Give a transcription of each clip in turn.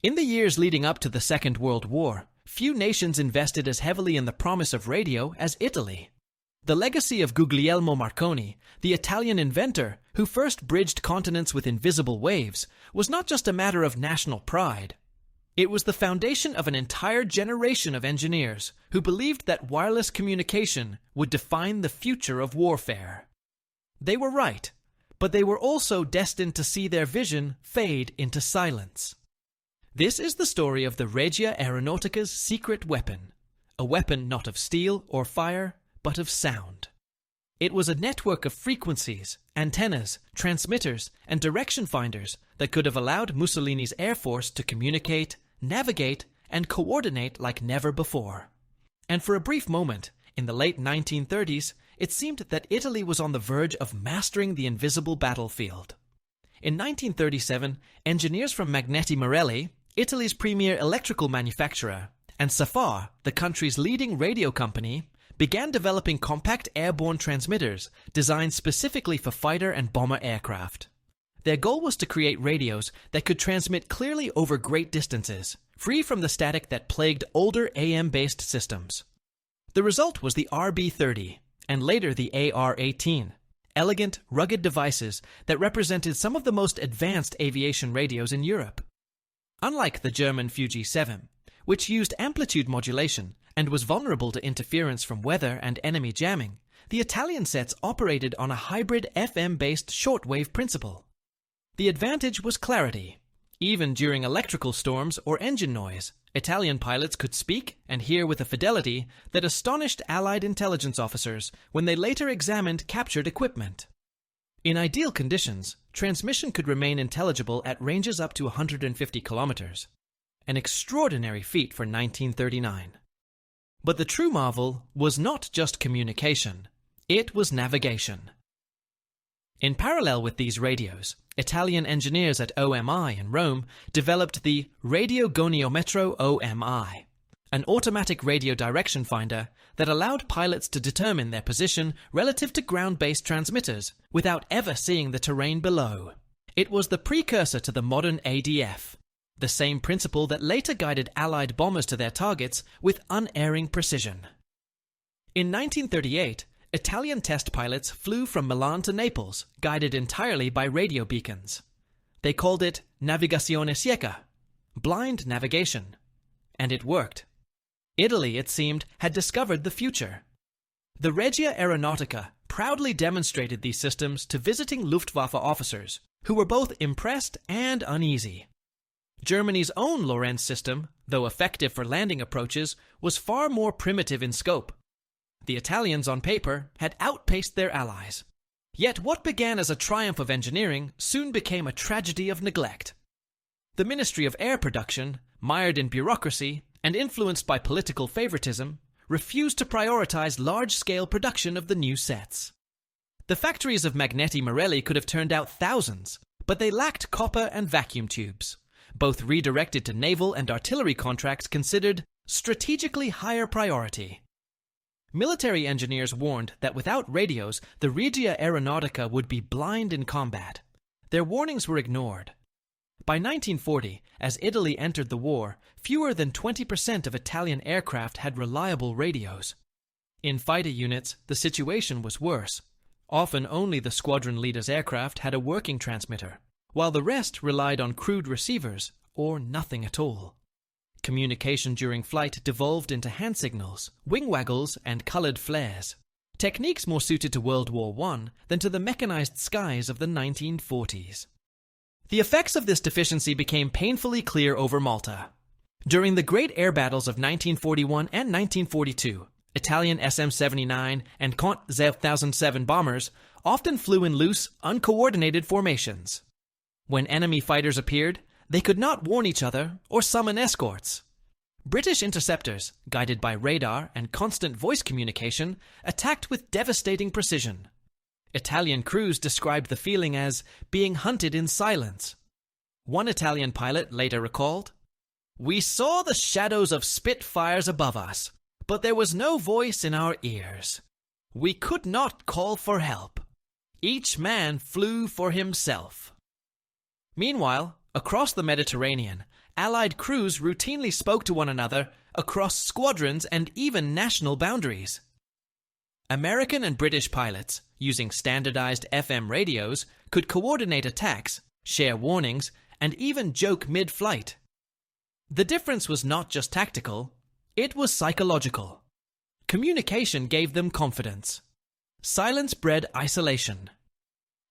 In the years leading up to the Second World War, few nations invested as heavily in the promise of radio as Italy. The legacy of Guglielmo Marconi, the Italian inventor who first bridged continents with invisible waves, was not just a matter of national pride. It was the foundation of an entire generation of engineers who believed that wireless communication would define the future of warfare. They were right, but they were also destined to see their vision fade into silence. This is the story of the Regia Aeronautica's secret weapon, a weapon not of steel or fire, but of sound. It was a network of frequencies, antennas, transmitters, and direction finders that could have allowed Mussolini's air force to communicate, navigate, and coordinate like never before. And for a brief moment, in the late 1930s, it seemed that Italy was on the verge of mastering the invisible battlefield. In 1937, engineers from Magneti Marelli, Italy's premier electrical manufacturer, and SAFAR, the country's leading radio company, began developing compact airborne transmitters designed specifically for fighter and bomber aircraft. Their goal was to create radios that could transmit clearly over great distances, free from the static that plagued older AM-based systems. The result was the RB-30, and later the AR-18, elegant, rugged devices that represented some of the most advanced aviation radios in Europe. Unlike the German Fuji-7, which used amplitude modulation and was vulnerable to interference from weather and enemy jamming, the Italian sets operated on a hybrid FM-based shortwave principle. The advantage was clarity. Even during electrical storms or engine noise, Italian pilots could speak and hear with a fidelity that astonished Allied intelligence officers when they later examined captured equipment. In ideal conditions, transmission could remain intelligible at ranges up to 150 kilometers, an extraordinary feat for 1939. But the true marvel was not just communication, it was navigation. In parallel with these radios, Italian engineers at OMI in Rome developed the radiogoniometro OMI, an automatic radio direction finder that allowed pilots to determine their position relative to ground-based transmitters without ever seeing the terrain below. It was the precursor to the modern ADF, the same principle that later guided Allied bombers to their targets with unerring precision. In 1938, Italian test pilots flew from Milan to Naples, guided entirely by radio beacons. They called it navigazione cieca, blind navigation. And it worked. Italy, it seemed, had discovered the future. The Regia Aeronautica proudly demonstrated these systems to visiting Luftwaffe officers, who were both impressed and uneasy. Germany's own Lorentz system, though effective for landing approaches, was far more primitive in scope. The Italians, on paper, had outpaced their allies. Yet what began as a triumph of engineering soon became a tragedy of neglect. The Ministry of Air Production, mired in bureaucracy and influenced by political favoritism, refused to prioritize large-scale production of the new sets. The factories of Magneti Marelli could have turned out thousands, but they lacked copper and vacuum tubes, both redirected to naval and artillery contracts considered strategically higher priority. Military engineers warned that without radios, the Regia Aeronautica would be blind in combat. Their warnings were ignored. By 1940, as Italy entered the war, fewer than 20% of Italian aircraft had reliable radios. In fighter units, the situation was worse. Often only the squadron leader's aircraft had a working transmitter, while the rest relied on crude receivers or nothing at all. Communication during flight devolved into hand signals, wing waggles, and colored flares, techniques more suited to World War I than to the mechanized skies of the 1940s. The effects of this deficiency became painfully clear over Malta. During the great air battles of 1941 and 1942, Italian SM-79 and Cont 1007 bombers often flew in loose, uncoordinated formations. When enemy fighters appeared, they could not warn each other or summon escorts. British interceptors, guided by radar and constant voice communication, attacked with devastating precision. Italian crews described the feeling as being hunted in silence. One Italian pilot later recalled, "We saw the shadows of Spitfires above us, but there was no voice in our ears. We could not call for help. Each man flew for himself." Meanwhile, across the Mediterranean, Allied crews routinely spoke to one another across squadrons and even national boundaries. American and British pilots, using standardized FM radios, could coordinate attacks, share warnings, and even joke mid-flight. The difference was not just tactical, it was psychological. Communication gave them confidence. Silence bred isolation.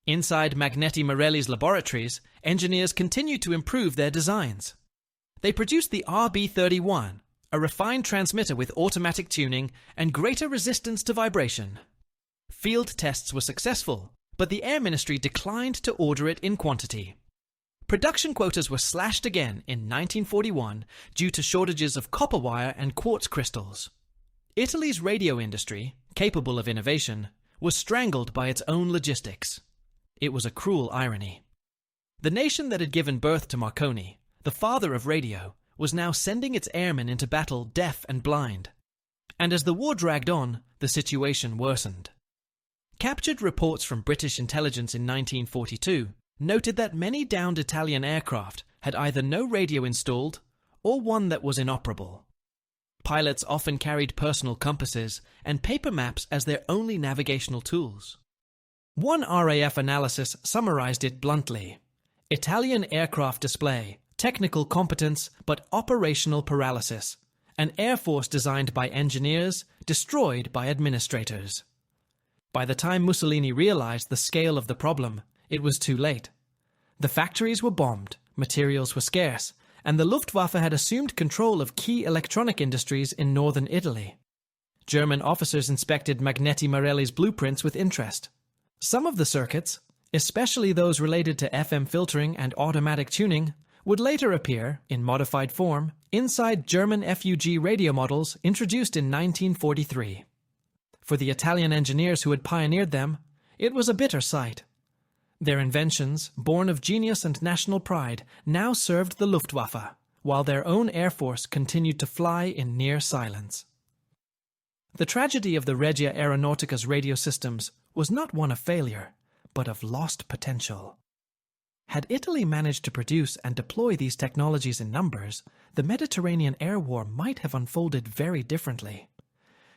Inside Magneti Marelli's laboratories, engineers continued to improve their designs. They produced the RB-31, a refined transmitter with automatic tuning and greater resistance to vibration. Field tests were successful, but the Air Ministry declined to order it in quantity. Production quotas were slashed again in 1941 due to shortages of copper wire and quartz crystals. Italy's radio industry, capable of innovation, was strangled by its own logistics. It was a cruel irony. The nation that had given birth to Marconi, the father of radio, was now sending its airmen into battle deaf and blind. And as the war dragged on, the situation worsened. Captured reports from British intelligence in 1942 noted that many downed Italian aircraft had either no radio installed or one that was inoperable. Pilots often carried personal compasses and paper maps as their only navigational tools. One RAF analysis summarized it bluntly: Italian aircraft display technical competence but operational paralysis, an air force designed by engineers, destroyed by administrators. By the time Mussolini realized the scale of the problem, it was too late. The factories were bombed, materials were scarce, and the Luftwaffe had assumed control of key electronic industries in northern Italy. German officers inspected Magneti Marelli's blueprints with interest. Some of the circuits, especially those related to FM filtering and automatic tuning, would later appear, in modified form, inside German FUG radio models introduced in 1943. For the Italian engineers who had pioneered them, it was a bitter sight. Their inventions, born of genius and national pride, now served the Luftwaffe, while their own air force continued to fly in near silence. The tragedy of the Regia Aeronautica's radio systems was not one of failure, but of lost potential. Had Italy managed to produce and deploy these technologies in numbers, the Mediterranean air war might have unfolded very differently.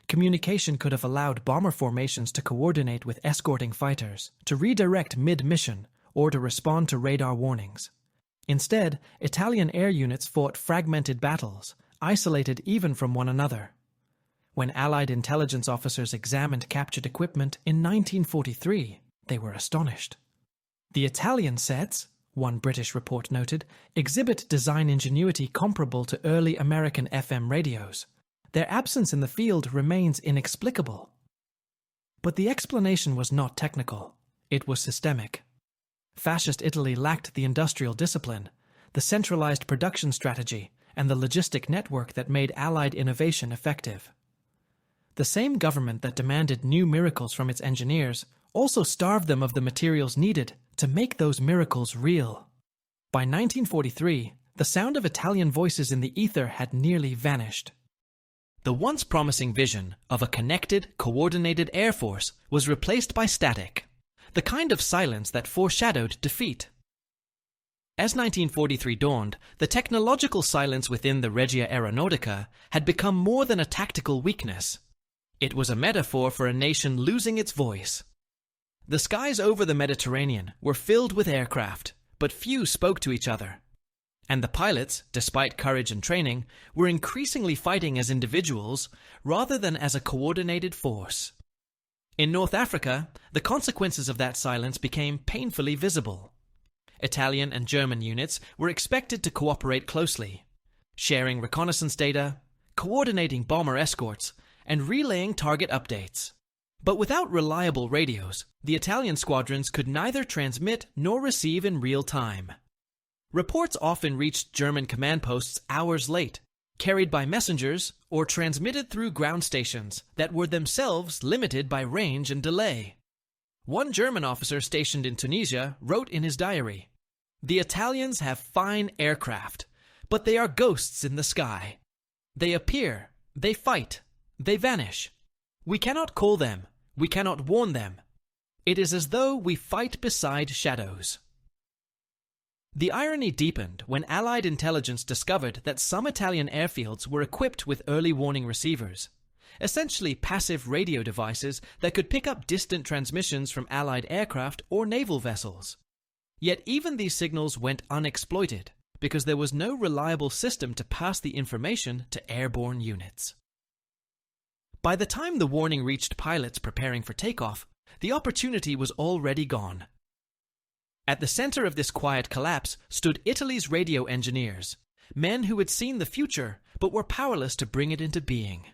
Communication could have allowed bomber formations to coordinate with escorting fighters, to redirect mid-mission, or to respond to radar warnings. Instead, Italian air units fought fragmented battles, isolated even from one another. When Allied intelligence officers examined captured equipment in 1943, they were astonished. The Italian sets, one British report noted, exhibit design ingenuity comparable to early American FM radios. Their absence in the field remains inexplicable. But the explanation was not technical. It was systemic. Fascist Italy lacked the industrial discipline, the centralized production strategy, and the logistic network that made Allied innovation effective. The same government that demanded new miracles from its engineers also starved them of the materials needed to make those miracles real. By 1943, the sound of Italian voices in the ether had nearly vanished. The once promising vision of a connected, coordinated air force was replaced by static, the kind of silence that foreshadowed defeat. As 1943 dawned, the technological silence within the Regia Aeronautica had become more than a tactical weakness. It was a metaphor for a nation losing its voice. The skies over the Mediterranean were filled with aircraft, but few spoke to each other. And the pilots, despite courage and training, were increasingly fighting as individuals rather than as a coordinated force. In North Africa, the consequences of that silence became painfully visible. Italian and German units were expected to cooperate closely, sharing reconnaissance data, coordinating bomber escorts, and relaying target updates. But without reliable radios, the Italian squadrons could neither transmit nor receive in real time. Reports often reached German command posts hours late, carried by messengers or transmitted through ground stations that were themselves limited by range and delay. One German officer stationed in Tunisia wrote in his diary, "The Italians have fine aircraft, but they are ghosts in the sky. They appear, they fight, they vanish. We cannot call them, we cannot warn them. It is as though we fight beside shadows." The irony deepened when Allied intelligence discovered that some Italian airfields were equipped with early warning receivers, essentially passive radio devices that could pick up distant transmissions from Allied aircraft or naval vessels. Yet even these signals went unexploited because there was no reliable system to pass the information to airborne units. By the time the warning reached pilots preparing for takeoff, the opportunity was already gone. At the center of this quiet collapse stood Italy's radio engineers, men who had seen the future but were powerless to bring it into being.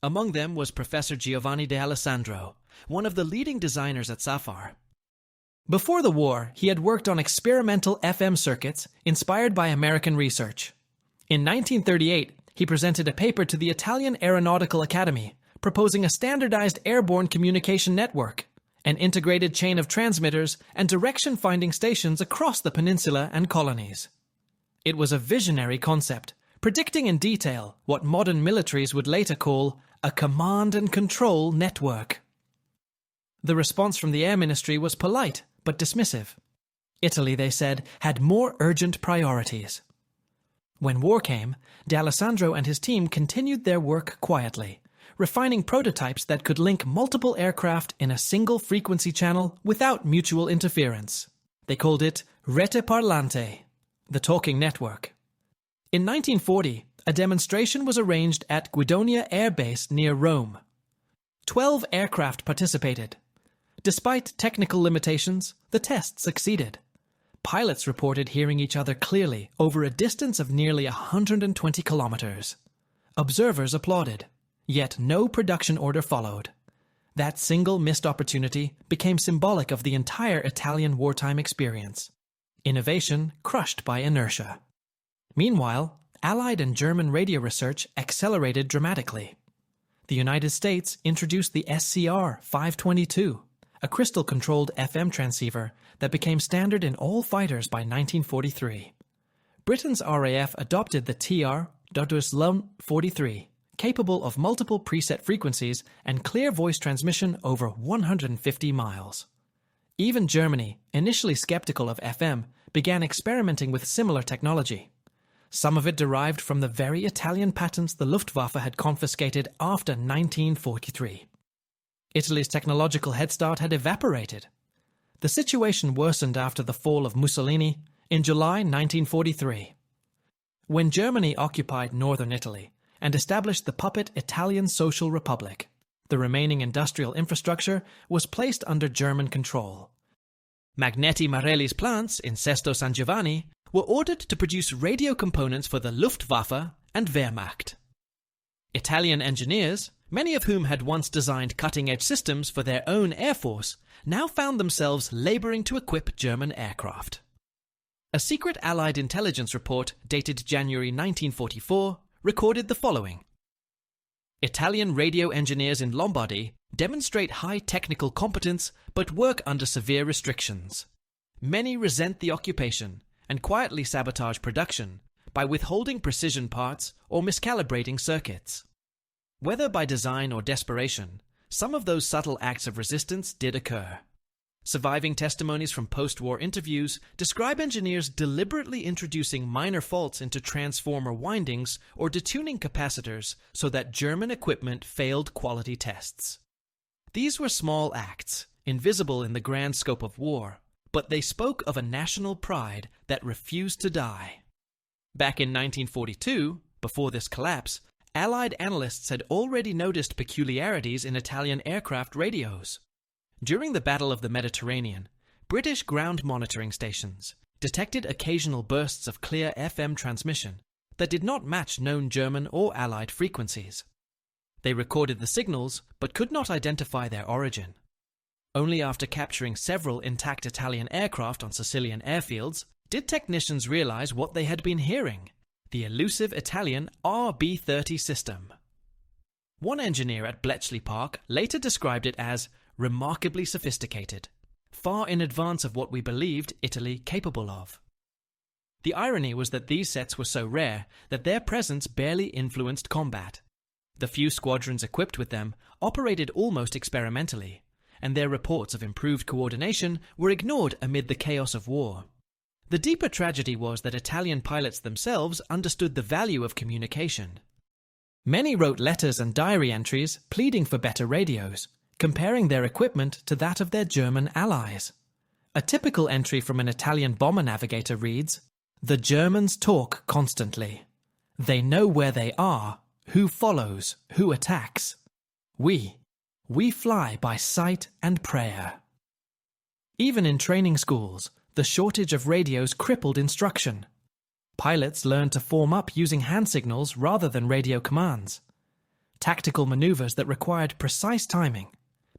Among them was Professor Giovanni de Alessandro, one of the leading designers at SAFAR. Before the war, he had worked on experimental FM circuits inspired by American research. In 1938, he presented a paper to the Italian Aeronautical Academy, proposing a standardized airborne communication network, an integrated chain of transmitters and direction-finding stations across the peninsula and colonies. It was a visionary concept, predicting in detail what modern militaries would later call a command and control network. The response from the Air Ministry was polite but dismissive. Italy, they said, had more urgent priorities. When war came, D'Alessandro and his team continued their work quietly, refining prototypes that could link multiple aircraft in a single frequency channel without mutual interference. They called it Rete Parlante, the talking network. In 1940, a demonstration was arranged at Guidonia Air Base near Rome. 12 aircraft participated. Despite technical limitations, the test succeeded. Pilots reported hearing each other clearly over a distance of nearly 120 kilometers. Observers applauded, yet no production order followed. That single missed opportunity became symbolic of the entire Italian wartime experience. Innovation crushed by inertia. Meanwhile, Allied and German radio research accelerated dramatically. The United States introduced the SCR 522, a crystal-controlled FM transceiver that became standard in all fighters by 1943. Britain's RAF adopted the TR 43, capable of multiple preset frequencies and clear voice transmission over 150 miles. Even Germany, initially skeptical of FM, began experimenting with similar technology. Some of it derived from the very Italian patents the Luftwaffe had confiscated after 1943. Italy's technological head start had evaporated. The situation worsened after the fall of Mussolini in July 1943. When Germany occupied northern Italy and established the puppet Italian Social Republic, the remaining industrial infrastructure was placed under German control. Magneti Marelli's plants in Sesto San Giovanni were ordered to produce radio components for the Luftwaffe and Wehrmacht. Italian engineers, many of whom had once designed cutting-edge systems for their own air force, now found themselves laboring to equip German aircraft. A secret Allied intelligence report dated January 1944 recorded the following. Italian radio engineers in Lombardy demonstrate high technical competence but work under severe restrictions. Many resent the occupation and quietly sabotage production by withholding precision parts or miscalibrating circuits. Whether by design or desperation, some of those subtle acts of resistance did occur. Surviving testimonies from post-war interviews describe engineers deliberately introducing minor faults into transformer windings or detuning capacitors so that German equipment failed quality tests. These were small acts, invisible in the grand scope of war, but they spoke of a national pride that refused to die. Back in 1942, before this collapse, Allied analysts had already noticed peculiarities in Italian aircraft radios. During the Battle of the Mediterranean, British ground monitoring stations detected occasional bursts of clear FM transmission that did not match known German or Allied frequencies. They recorded the signals but could not identify their origin. Only after capturing several intact Italian aircraft on Sicilian airfields did technicians realize what they had been hearing: the elusive Italian RB-30 system. One engineer at Bletchley Park later described it as remarkably sophisticated, far in advance of what we believed Italy capable of. The irony was that these sets were so rare that their presence barely influenced combat. The few squadrons equipped with them operated almost experimentally, and their reports of improved coordination were ignored amid the chaos of war. The deeper tragedy was that Italian pilots themselves understood the value of communication. Many wrote letters and diary entries pleading for better radios, comparing their equipment to that of their German allies. A typical entry from an Italian bomber navigator reads, "The Germans talk constantly. They know where they are, who follows, who attacks. We fly by sight and prayer." Even in training schools, the shortage of radios crippled instruction. Pilots learned to form up using hand signals rather than radio commands. Tactical maneuvers that required precise timing,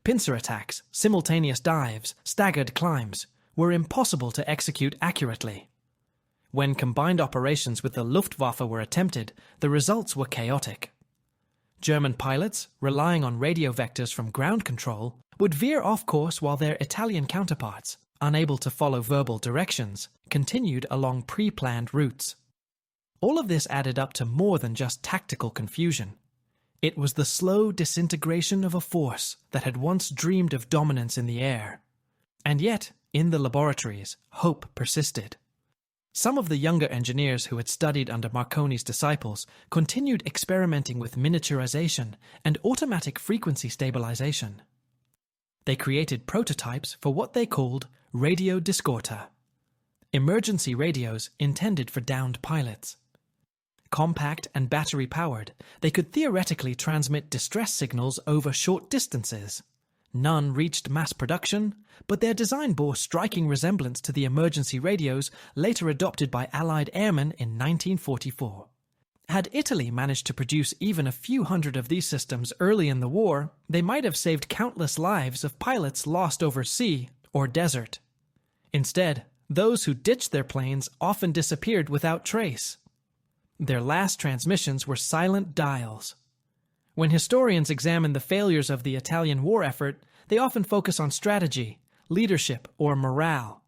pincer attacks, simultaneous dives, staggered climbs, were impossible to execute accurately. When combined operations with the Luftwaffe were attempted, the results were chaotic. German pilots, relying on radio vectors from ground control, would veer off course while their Italian counterparts, unable to follow verbal directions, continued along pre-planned routes. All of this added up to more than just tactical confusion. It was the slow disintegration of a force that had once dreamed of dominance in the air. And yet, in the laboratories, hope persisted. Some of the younger engineers who had studied under Marconi's disciples continued experimenting with miniaturization and automatic frequency stabilization. They created prototypes for what they called radio discorta, emergency radios intended for downed pilots. Compact and battery-powered, they could theoretically transmit distress signals over short distances. None reached mass production, but their design bore striking resemblance to the emergency radios later adopted by Allied airmen in 1944. Had Italy managed to produce even a few hundred of these systems early in the war, they might have saved countless lives of pilots lost over sea or desert. Instead, those who ditched their planes often disappeared without trace. Their last transmissions were silent dials. When historians examine the failures of the Italian war effort, they often focus on strategy, leadership, or morale.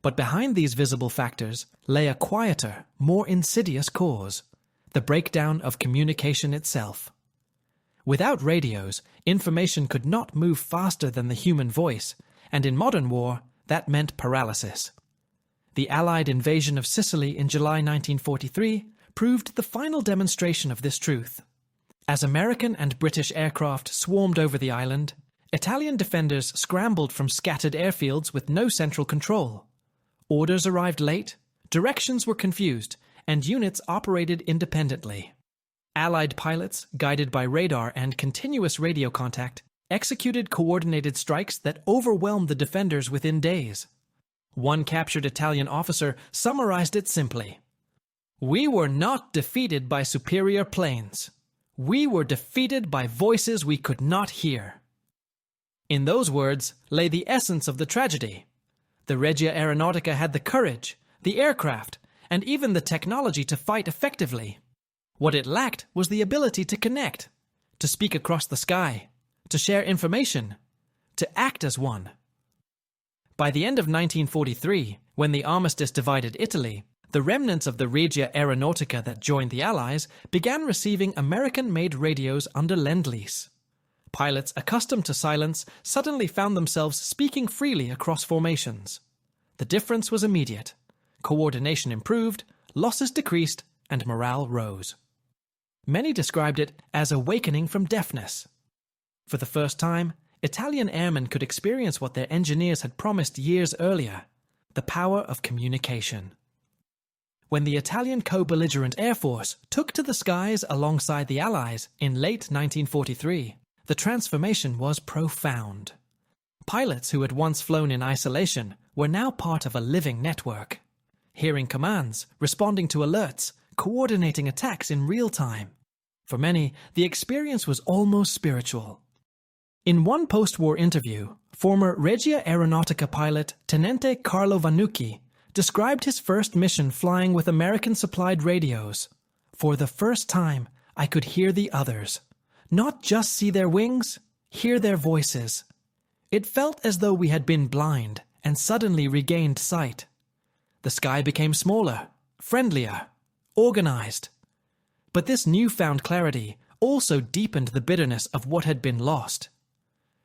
But behind these visible factors lay a quieter, more insidious cause: the breakdown of communication itself. Without radios, information could not move faster than the human voice, and in modern war, that meant paralysis. The Allied invasion of Sicily in July 1943 proved the final demonstration of this truth. As American and British aircraft swarmed over the island, Italian defenders scrambled from scattered airfields with no central control. Orders arrived late, directions were confused, and units operated independently. Allied pilots, guided by radar and continuous radio contact, executed coordinated strikes that overwhelmed the defenders within days. One captured Italian officer summarized it simply: "We were not defeated by superior planes. We were defeated by voices we could not hear." In those words lay the essence of the tragedy. The Regia Aeronautica had the courage, the aircraft, and even the technology to fight effectively. What it lacked was the ability to connect, to speak across the sky, to share information, to act as one. By the end of 1943, when the armistice divided Italy, the remnants of the Regia Aeronautica that joined the Allies began receiving American-made radios under Lend-Lease. Pilots accustomed to silence suddenly found themselves speaking freely across formations. The difference was immediate. Coordination improved, losses decreased, and morale rose. Many described it as awakening from deafness. For the first time, Italian airmen could experience what their engineers had promised years earlier: the power of communication. When the Italian co-belligerent Air Force took to the skies alongside the Allies in late 1943, the transformation was profound. Pilots who had once flown in isolation were now part of a living network, hearing commands, responding to alerts, coordinating attacks in real time. For many, the experience was almost spiritual. In one post-war interview, former Regia Aeronautica pilot Tenente Carlo Vannucchi described his first mission flying with American-supplied radios. "For the first time, I could hear the others. Not just see their wings, hear their voices. It felt as though we had been blind and suddenly regained sight. The sky became smaller, friendlier, organized. But this newfound clarity also deepened the bitterness of what had been lost.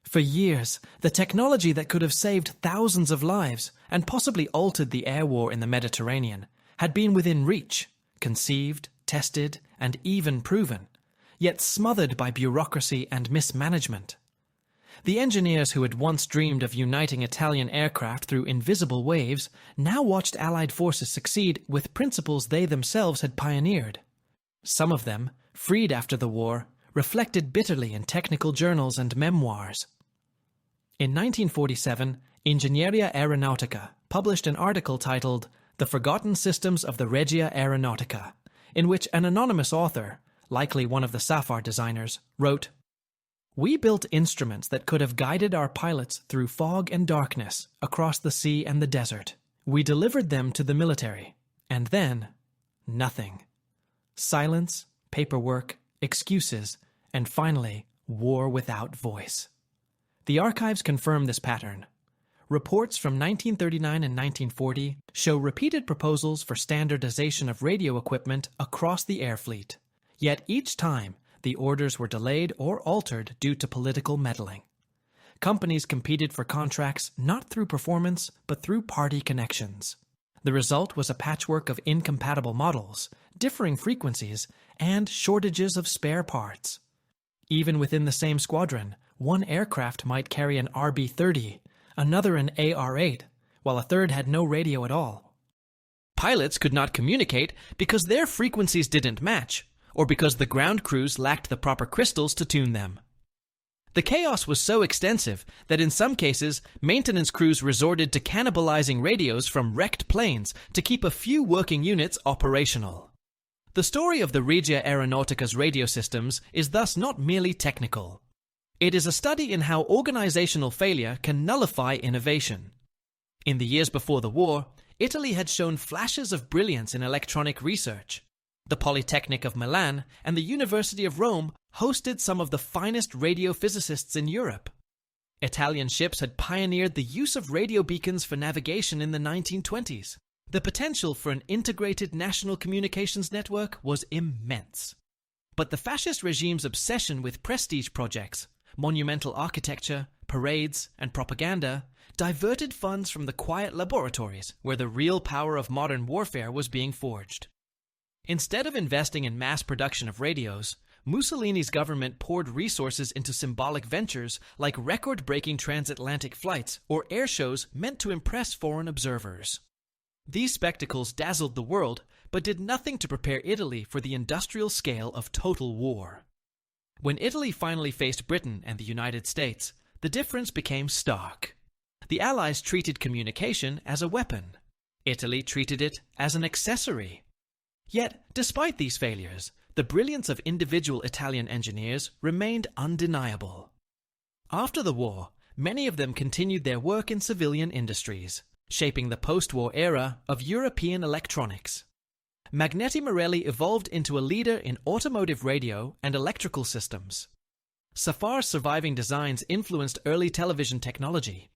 For years, the technology that could have saved thousands of lives and possibly altered the air war in the Mediterranean had been within reach, conceived, tested, and even proven, yet smothered by bureaucracy and mismanagement. The engineers who had once dreamed of uniting Italian aircraft through invisible waves now watched Allied forces succeed with principles they themselves had pioneered. Some of them, freed after the war, reflected bitterly in technical journals and memoirs. In 1947, Ingegneria Aeronautica published an article titled The Forgotten Systems of the Regia Aeronautica, in which an anonymous author, likely one of the SAFAR designers, wrote, "We built instruments that could have guided our pilots through fog and darkness, across the sea and the desert. We delivered them to the military, and then, nothing. Silence, paperwork, excuses, and finally, war without voice." The archives confirm this pattern. Reports from 1939 and 1940 show repeated proposals for standardization of radio equipment across the air fleet. Yet each time, the orders were delayed or altered due to political meddling. Companies competed for contracts not through performance, but through party connections. The result was a patchwork of incompatible models, differing frequencies, and shortages of spare parts. Even within the same squadron, one aircraft might carry an RB-30, another an AR-8, while a third had no radio at all. Pilots could not communicate because their frequencies didn't match, or because the ground crews lacked the proper crystals to tune them. The chaos was so extensive that in some cases, maintenance crews resorted to cannibalizing radios from wrecked planes to keep a few working units operational. The story of the Regia Aeronautica's radio systems is thus not merely technical. It is a study in how organizational failure can nullify innovation. In the years before the war, Italy had shown flashes of brilliance in electronic research. The Polytechnic of Milan and the University of Rome hosted some of the finest radio physicists in Europe. Italian ships had pioneered the use of radio beacons for navigation in the 1920s. The potential for an integrated national communications network was immense. But the fascist regime's obsession with prestige projects, monumental architecture, parades, and propaganda diverted funds from the quiet laboratories where the real power of modern warfare was being forged. Instead of investing in mass production of radios, Mussolini's government poured resources into symbolic ventures like record-breaking transatlantic flights or air shows meant to impress foreign observers. These spectacles dazzled the world, but did nothing to prepare Italy for the industrial scale of total war. When Italy finally faced Britain and the United States, the difference became stark. The Allies treated communication as a weapon. Italy treated it as an accessory. Yet, despite these failures, the brilliance of individual Italian engineers remained undeniable. After the war, many of them continued their work in civilian industries, shaping the post-war era of European electronics. Magneti Marelli evolved into a leader in automotive radio and electrical systems. SAFAR's surviving designs influenced early television technology.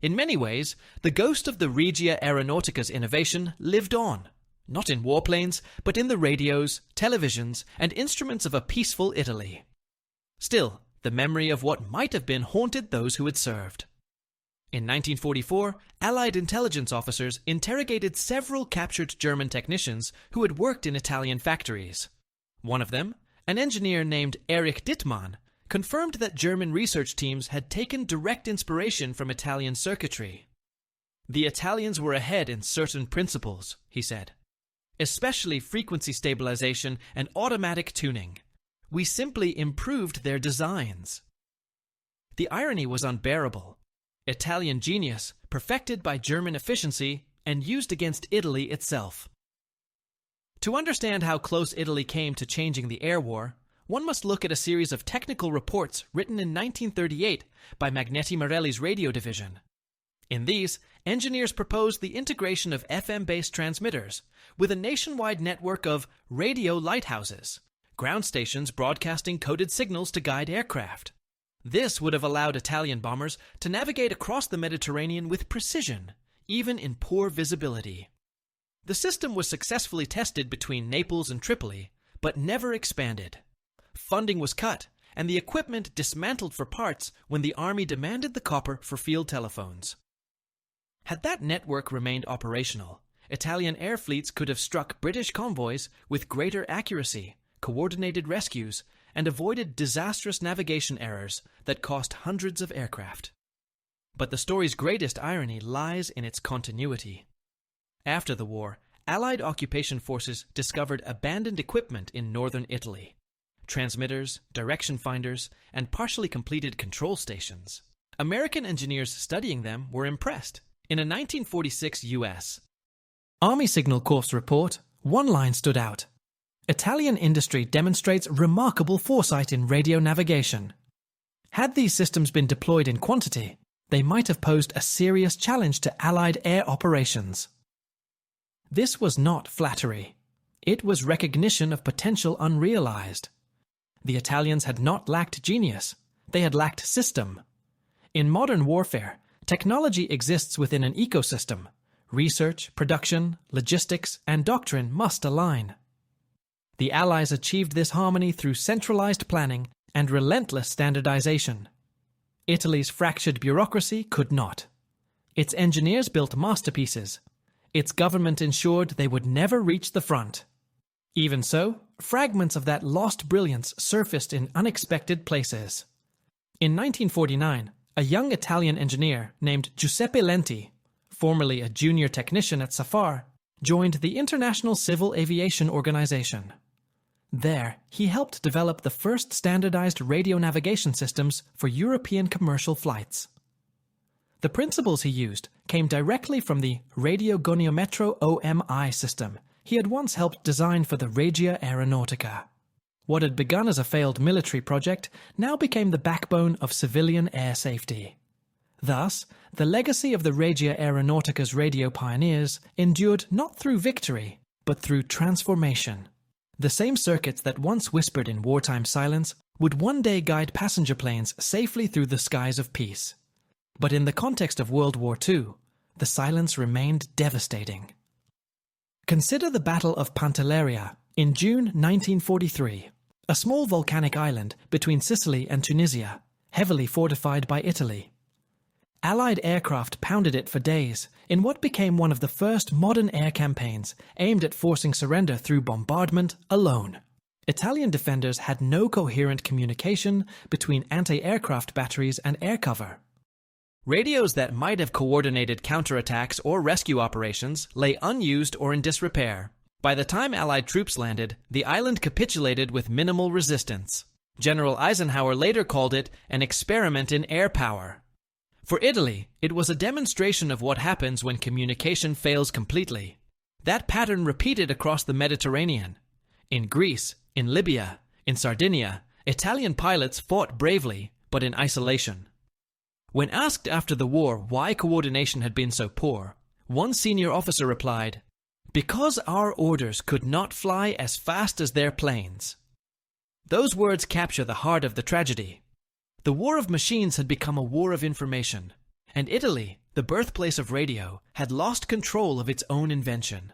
In many ways, the ghost of the Regia Aeronautica's innovation lived on, not in warplanes, but in the radios, televisions, and instruments of a peaceful Italy. Still, the memory of what might have been haunted those who had served. In 1944, Allied intelligence officers interrogated several captured German technicians who had worked in Italian factories. One of them, an engineer named Erich Dittmann, confirmed that German research teams had taken direct inspiration from Italian circuitry. "The Italians were ahead in certain principles," he said, "especially frequency stabilization and automatic tuning. We simply improved their designs." The irony was unbearable. Italian genius, perfected by German efficiency, and used against Italy itself. To understand how close Italy came to changing the air war, one must look at a series of technical reports written in 1938 by Magneti Marelli's radio division. In these, engineers proposed the integration of FM-based transmitters with a nationwide network of radio lighthouses, ground stations broadcasting coded signals to guide aircraft. This would have allowed Italian bombers to navigate across the Mediterranean with precision, even in poor visibility. The system was successfully tested between Naples and Tripoli, but never expanded. Funding was cut, and the equipment dismantled for parts when the army demanded the copper for field telephones. Had that network remained operational, Italian air fleets could have struck British convoys with greater accuracy, coordinated rescues, and avoided disastrous navigation errors that cost hundreds of aircraft. But the story's greatest irony lies in its continuity. After the war, Allied occupation forces discovered abandoned equipment in northern Italy: transmitters, direction finders, and partially completed control stations. American engineers studying them were impressed. In a 1946 U.S. Army Signal Corps report, one line stood out: Italian industry demonstrates remarkable foresight in radio navigation. Had these systems been deployed in quantity, they might have posed a serious challenge to Allied air operations. This was not flattery. It was recognition of potential unrealized. The Italians had not lacked genius. They had lacked system. In modern warfare, technology exists within an ecosystem. Research, production, logistics, and doctrine must align. The Allies achieved this harmony through centralized planning and relentless standardization. Italy's fractured bureaucracy could not. Its engineers built masterpieces. Its government ensured they would never reach the front. Even so, fragments of that lost brilliance surfaced in unexpected places. In 1949, a young Italian engineer named Giuseppe Lenti, formerly a junior technician at SAFAR, joined the International Civil Aviation Organization. There, he helped develop the first standardized radio navigation systems for European commercial flights. The principles he used came directly from the radiogoniometro OMI system he had once helped design for the Regia Aeronautica. What had begun as a failed military project now became the backbone of civilian air safety. Thus, the legacy of the Regia Aeronautica's radio pioneers endured not through victory, but through transformation. The same circuits that once whispered in wartime silence would one day guide passenger planes safely through the skies of peace. But in the context of World War II, the silence remained devastating. Consider the Battle of Pantelleria in June 1943, a small volcanic island between Sicily and Tunisia, heavily fortified by Italy. Allied aircraft pounded it for days in what became one of the first modern air campaigns aimed at forcing surrender through bombardment alone. Italian defenders had no coherent communication between anti-aircraft batteries and air cover. Radios that might have coordinated counterattacks or rescue operations lay unused or in disrepair. By the time Allied troops landed, the island capitulated with minimal resistance. General Eisenhower later called it an experiment in air power. For Italy, it was a demonstration of what happens when communication fails completely. That pattern repeated across the Mediterranean. In Greece, in Libya, in Sardinia, Italian pilots fought bravely, but in isolation. When asked after the war why coordination had been so poor, one senior officer replied, "Because our orders could not fly as fast as their planes." Those words capture the heart of the tragedy. The war of machines had become a war of information, and Italy, the birthplace of radio, had lost control of its own invention.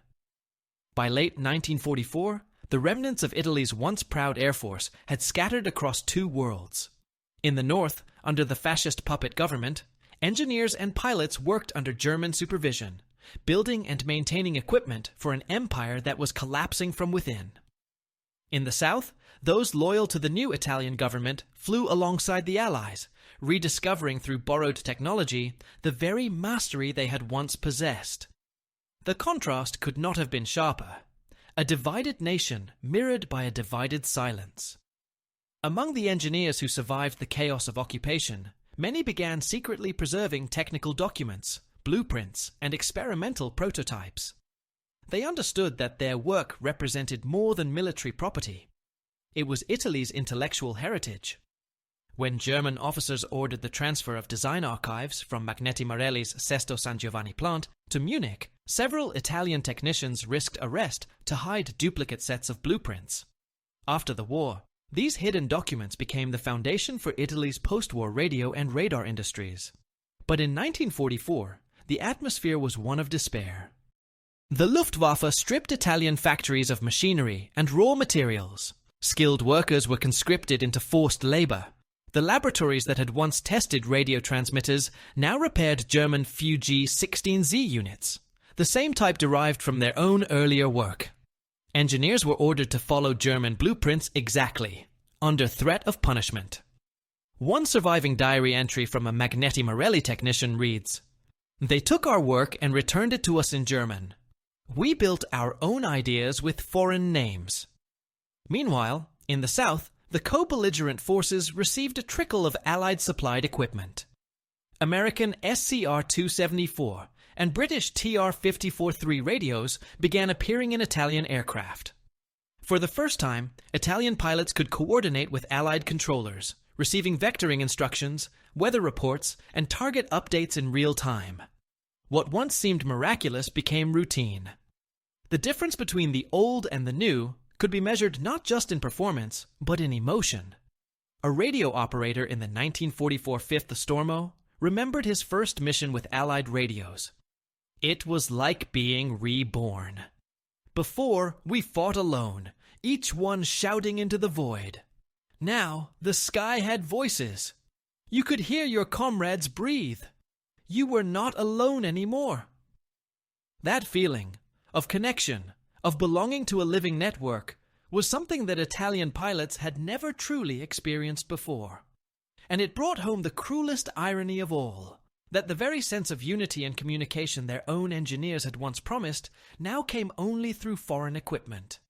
By late 1944, the remnants of Italy's once proud air force had scattered across two worlds. In the north, under the fascist puppet government, engineers and pilots worked under German supervision, building and maintaining equipment for an empire that was collapsing from within. In the south, those loyal to the new Italian government flew alongside the Allies, rediscovering through borrowed technology the very mastery they had once possessed. The contrast could not have been sharper. A divided nation mirrored by a divided silence. Among the engineers who survived the chaos of occupation, many began secretly preserving technical documents, blueprints, and experimental prototypes. They understood that their work represented more than military property. It was Italy's intellectual heritage. When German officers ordered the transfer of design archives from Magneti Marelli's Sesto San Giovanni plant to Munich, several Italian technicians risked arrest to hide duplicate sets of blueprints. After the war, these hidden documents became the foundation for Italy's post-war radio and radar industries. But in 1944, the atmosphere was one of despair. The Luftwaffe stripped Italian factories of machinery and raw materials. Skilled workers were conscripted into forced labor. The laboratories that had once tested radio transmitters now repaired German Fuji 16Z units, the same type derived from their own earlier work. Engineers were ordered to follow German blueprints exactly, under threat of punishment. One surviving diary entry from a Magneti Marelli technician reads, "They took our work and returned it to us in German. We built our own ideas with foreign names." Meanwhile, in the south, the co-belligerent forces received a trickle of Allied-supplied equipment. American SCR-274 and British TR-54-3 radios began appearing in Italian aircraft. For the first time, Italian pilots could coordinate with Allied controllers, receiving vectoring instructions, weather reports, and target updates in real time. What once seemed miraculous became routine. The difference between the old and the new could be measured not just in performance, but in emotion. A radio operator in the 1944 5th Stormo remembered his first mission with Allied radios. It was like being reborn. Before, we fought alone, each one shouting into the void. Now, the sky had voices. You could hear your comrades breathe. You were not alone anymore. That feeling of connection, of belonging to a living network, was something that Italian pilots had never truly experienced before. And it brought home the cruelest irony of all, that the very sense of unity and communication their own engineers had once promised now came only through foreign equipment.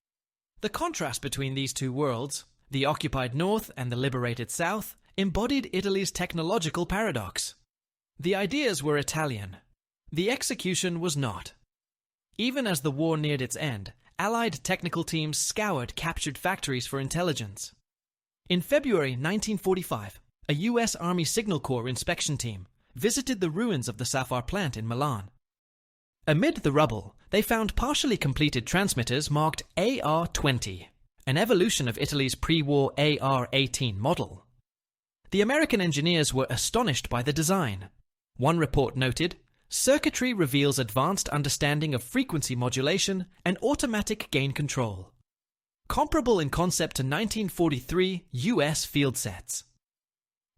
The contrast between these two worlds, the occupied North and the liberated South, embodied Italy's technological paradox. The ideas were Italian. The execution was not. Even as the war neared its end, Allied technical teams scoured captured factories for intelligence. In February 1945, a U.S. Army Signal Corps inspection team visited the ruins of the SAFAR plant in Milan. Amid the rubble, they found partially completed transmitters marked AR-20, an evolution of Italy's pre-war AR-18 model. The American engineers were astonished by the design. One report noted, "Circuitry reveals advanced understanding of frequency modulation and automatic gain control. Comparable in concept to 1943 U.S. field sets."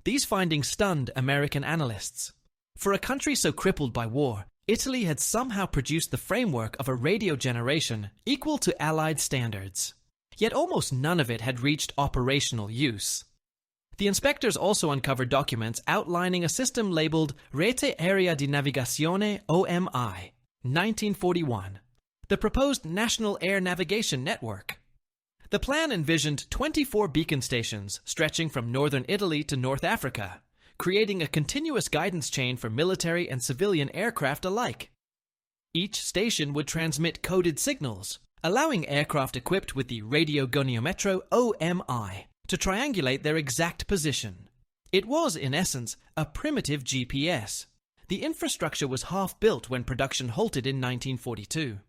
These findings stunned American analysts. For a country so crippled by war, Italy had somehow produced the framework of a radio generation equal to Allied standards. Yet almost none of it had reached operational use. The inspectors also uncovered documents outlining a system labeled Rete Aerea di Navigazione OMI, 1941, the proposed National Air Navigation Network. The plan envisioned 24 beacon stations stretching from northern Italy to North Africa, creating a continuous guidance chain for military and civilian aircraft alike. Each station would transmit coded signals, allowing aircraft equipped with the radiogoniometro OMI to triangulate their exact position. It was, in essence, a primitive GPS. The infrastructure was half-built when production halted in 1942.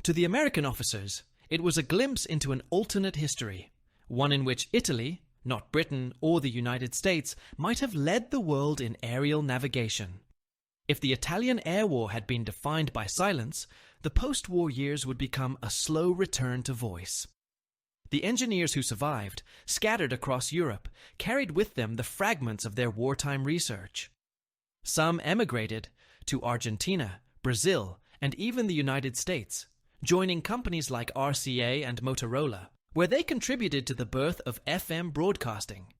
To the American officers, it was a glimpse into an alternate history, one in which Italy, not Britain or the United States, might have led the world in aerial navigation. If the Italian air war had been defined by silence, the post-war years would become a slow return to voice. The engineers who survived, scattered across Europe, carried with them the fragments of their wartime research. Some emigrated to Argentina, Brazil, and even the United States, joining companies like RCA and Motorola, where they contributed to the birth of FM broadcasting.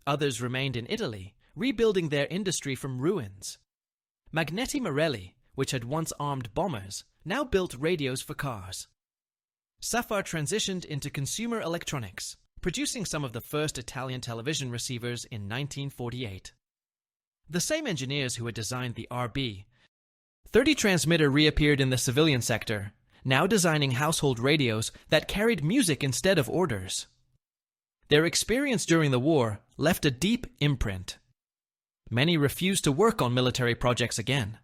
Others remained in Italy, rebuilding their industry from ruins. Magneti Marelli, which had once armed bombers, now built radios for cars. SAFAR transitioned into consumer electronics, producing some of the first Italian television receivers in 1948. The same engineers who had designed the RB 30 transmitter reappeared in the civilian sector, now designing household radios that carried music instead of orders. Their experience during the war left a deep imprint. Many refused to work on military projects again.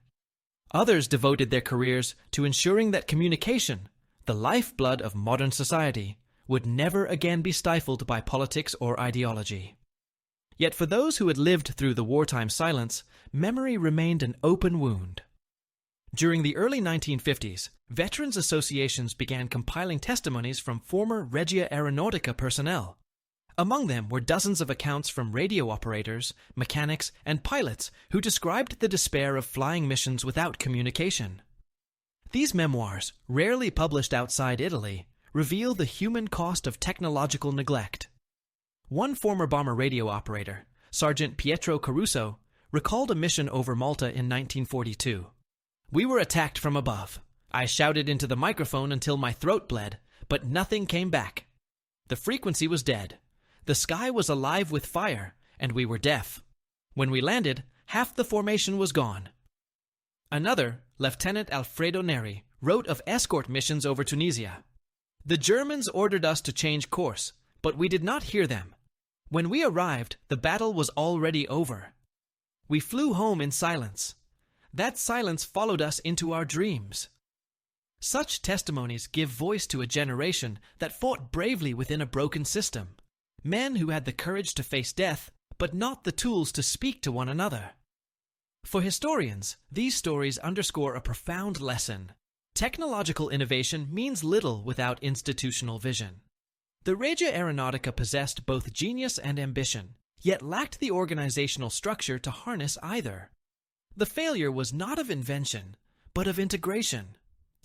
Others devoted their careers to ensuring that communication, the lifeblood of modern society, would never again be stifled by politics or ideology. Yet for those who had lived through the wartime silence, memory remained an open wound. During the early 1950s, veterans associations began compiling testimonies from former Regia Aeronautica personnel, Among them were dozens of accounts from radio operators, mechanics, and pilots who described the despair of flying missions without communication. These memoirs, rarely published outside Italy, reveal the human cost of technological neglect. One former bomber radio operator, Sergeant Pietro Caruso, recalled a mission over Malta in 1942. "We were attacked from above. I shouted into the microphone until my throat bled, but nothing came back. The frequency was dead. The sky was alive with fire, and we were deaf. When we landed, half the formation was gone." Another, Lieutenant Alfredo Neri, wrote of escort missions over Tunisia. "The Germans ordered us to change course, but we did not hear them. When we arrived, the battle was already over. We flew home in silence. That silence followed us into our dreams." Such testimonies give voice to a generation that fought bravely within a broken system. Men who had the courage to face death, but not the tools to speak to one another. For historians, these stories underscore a profound lesson. Technological innovation means little without institutional vision. The Regia Aeronautica possessed both genius and ambition, yet lacked the organizational structure to harness either. The failure was not of invention, but of integration.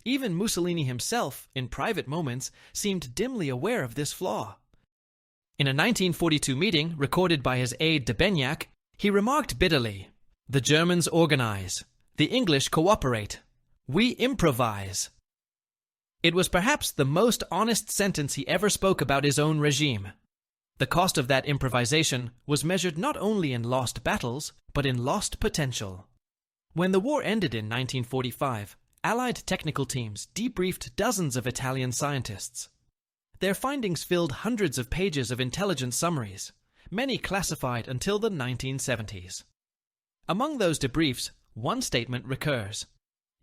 Even Mussolini himself, in private moments, seemed dimly aware of this flaw. In a 1942 meeting recorded by his aide de Benyac, he remarked bitterly, "The Germans organize. The English cooperate. We improvise." It was perhaps the most honest sentence he ever spoke about his own regime. The cost of that improvisation was measured not only in lost battles, but in lost potential. When the war ended in 1945, Allied technical teams debriefed dozens of Italian scientists. Their findings filled hundreds of pages of intelligence summaries, many classified until the 1970s. Among those debriefs, one statement recurs.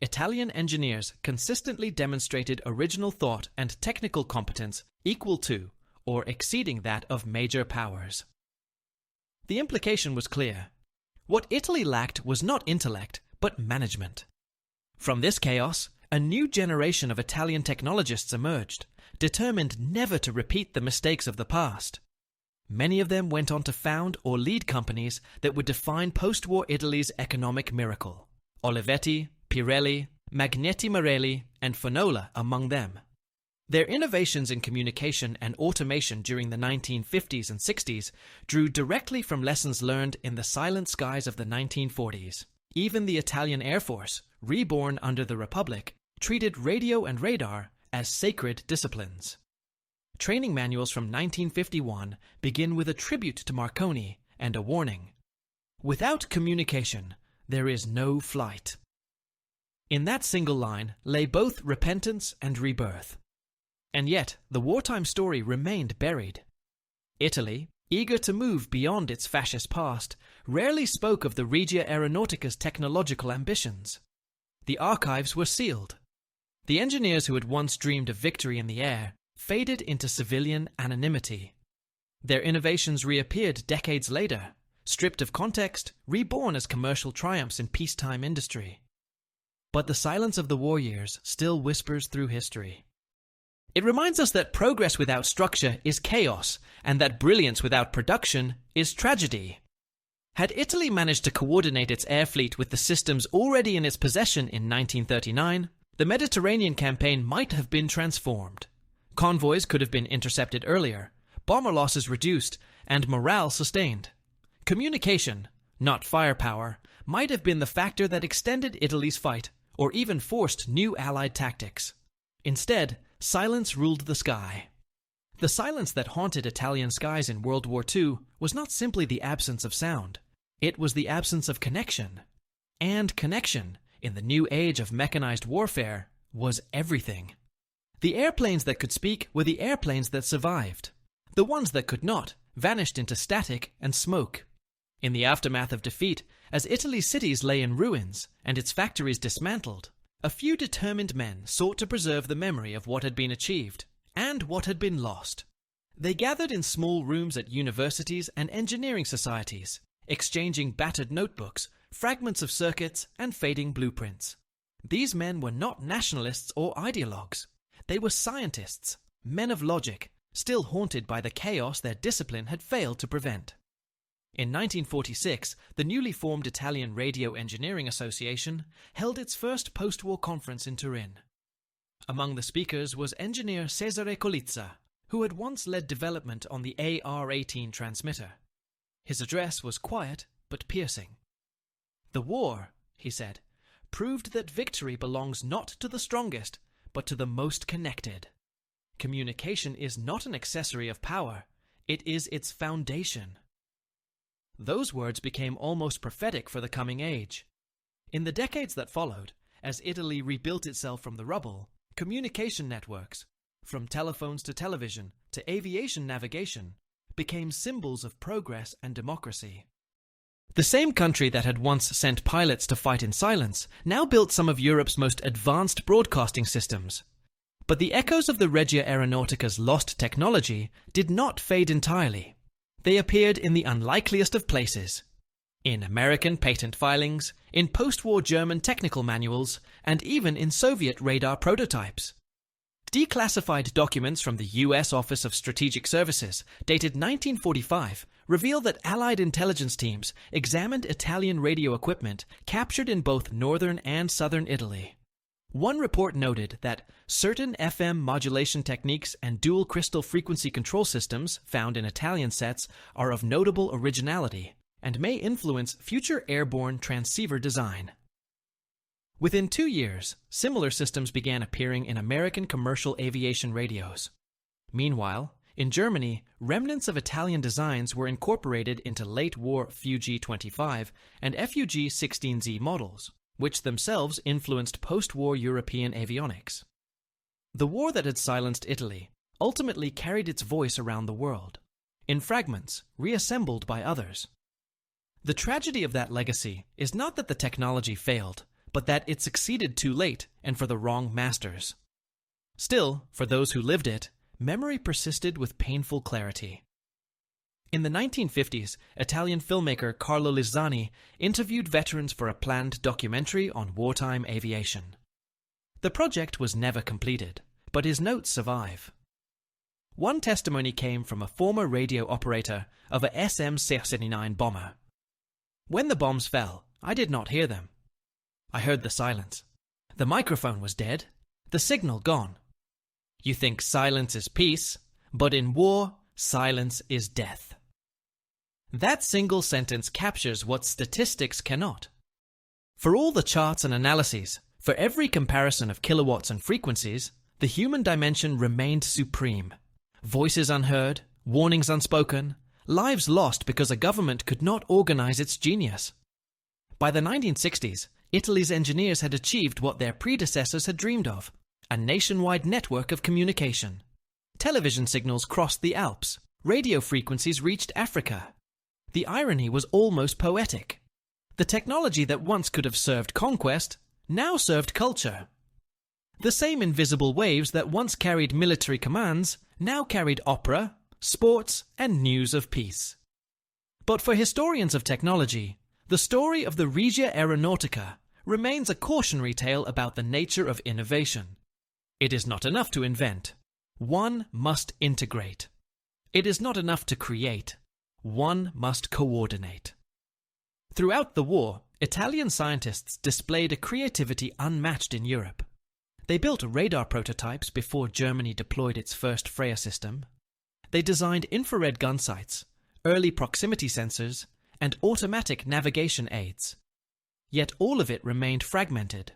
Italian engineers consistently demonstrated original thought and technical competence equal to or exceeding that of major powers. The implication was clear. What Italy lacked was not intellect, but management. From this chaos, a new generation of Italian technologists emerged, determined never to repeat the mistakes of the past. Many of them went on to found or lead companies that would define post-war Italy's economic miracle. Olivetti, Pirelli, Magneti Marelli, and Finola among them. Their innovations in communication and automation during the 1950s and 60s drew directly from lessons learned in the silent skies of the 1940s. Even the Italian Air Force, reborn under the Republic, treated radio and radar as sacred disciplines. Training manuals from 1951 begin with a tribute to Marconi and a warning. Without communication, there is no flight. In that single line lay both repentance and rebirth. And yet, the wartime story remained buried. Italy, eager to move beyond its fascist past, rarely spoke of the Regia Aeronautica's technological ambitions. The archives were sealed. The engineers who had once dreamed of victory in the air faded into civilian anonymity. Their innovations reappeared decades later, stripped of context, reborn as commercial triumphs in peacetime industry. But the silence of the war years still whispers through history. It reminds us that progress without structure is chaos, and that brilliance without production is tragedy. Had Italy managed to coordinate its air fleet with the systems already in its possession in 1939, the Mediterranean campaign might have been transformed. Convoys could have been intercepted earlier, bomber losses reduced, and morale sustained. Communication, not firepower, might have been the factor that extended Italy's fight, or even forced new Allied tactics. Instead, silence ruled the sky. The silence that haunted Italian skies in World War II was not simply the absence of sound. It was the absence of connection. And connection, in the new age of mechanized warfare, was everything. The airplanes that could speak were the airplanes that survived. The ones that could not vanished into static and smoke. In the aftermath of defeat, as Italy's cities lay in ruins and its factories dismantled, a few determined men sought to preserve the memory of what had been achieved and what had been lost. They gathered in small rooms at universities and engineering societies, exchanging battered notebooks, fragments of circuits, and fading blueprints. These men were not nationalists or ideologues. They were scientists, men of logic, still haunted by the chaos their discipline had failed to prevent. In 1946, the newly formed Italian Radio Engineering Association held its first post-war conference in Turin. Among the speakers was engineer Cesare Colizza, who had once led development on the AR-18 transmitter. His address was quiet but piercing. "The war," he said, "proved that victory belongs not to the strongest, but to the most connected. Communication is not an accessory of power, it is its foundation." Those words became almost prophetic for the coming age. In the decades that followed, as Italy rebuilt itself from the rubble, communication networks, from telephones to television to aviation navigation, became symbols of progress and democracy. The same country that had once sent pilots to fight in silence now built some of Europe's most advanced broadcasting systems. But the echoes of the Regia Aeronautica's lost technology did not fade entirely. They appeared in the unlikeliest of places. In American patent filings, in post-war German technical manuals, and even in Soviet radar prototypes. Declassified documents from the US Office of Strategic Services, dated 1945, reveal that Allied intelligence teams examined Italian radio equipment captured in both northern and southern Italy. One report noted that certain FM modulation techniques and dual crystal frequency control systems found in Italian sets are of notable originality and may influence future airborne transceiver design. Within 2 years, similar systems began appearing in American commercial aviation radios. Meanwhile, in Germany, remnants of Italian designs were incorporated into late-war FUG-25 and FUG-16Z models, which themselves influenced post-war European avionics. The war that had silenced Italy ultimately carried its voice around the world, in fragments reassembled by others. The tragedy of that legacy is not that the technology failed, but that it succeeded too late and for the wrong masters. Still, for those who lived it, memory persisted with painful clarity. In the 1950s, Italian filmmaker Carlo Lizzani interviewed veterans for a planned documentary on wartime aviation. The project was never completed, but his notes survive. One testimony came from a former radio operator of a SM-79 bomber. "When the bombs fell, I did not hear them. I heard the silence. The microphone was dead, the signal gone. You think silence is peace, but in war, silence is death." That single sentence captures what statistics cannot. For all the charts and analyses, for every comparison of kilowatts and frequencies, the human dimension remained supreme. Voices unheard, warnings unspoken, lives lost because a government could not organize its genius. By the 1960s, Italy's engineers had achieved what their predecessors had dreamed of, a nationwide network of communication. Television signals crossed the Alps, radio frequencies reached Africa. The irony was almost poetic. The technology that once could have served conquest now served culture. The same invisible waves that once carried military commands now carried opera, sports, and news of peace. But for historians of technology, the story of the Regia Aeronautica remains a cautionary tale about the nature of innovation. It is not enough to invent. One must integrate. It is not enough to create. One must coordinate. Throughout the war, Italian scientists displayed a creativity unmatched in Europe. They built radar prototypes before Germany deployed its first Freya system. They designed infrared gun sights, early proximity sensors, and automatic navigation aids. Yet all of it remained fragmented.